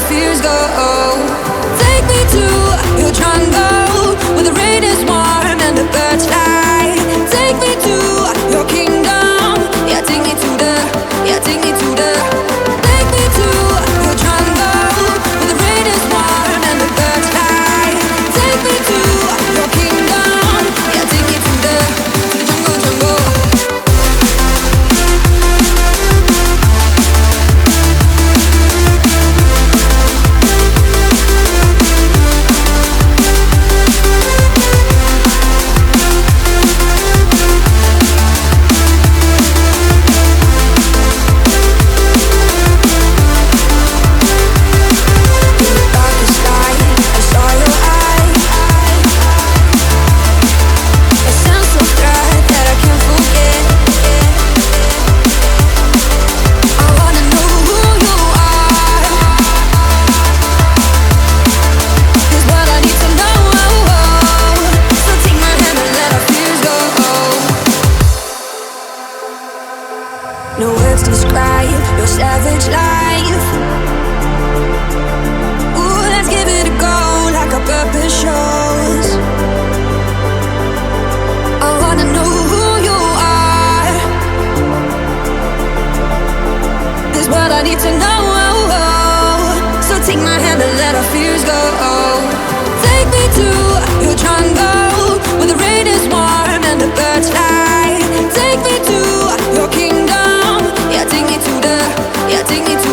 fears go. Take me to your jungle, where the rain is warm and the birds fly. Take me to your kingdom. Yeah, take me to the, yeah, take me to the. Take me to your jungle, where the rain is warm and the birds fly. Take me to your kingdom. Yeah, take me to the jungle, jungle. No words describe your savage life. Ooh, let's give it a go like our purpose shows. I wanna know who you are. This what I need to know. So take my hand and let our fears go. Take me to your jungle, where the rain is warm and the birds fly. Take me to your kingdom. Yeah, take me to the, yeah, take me to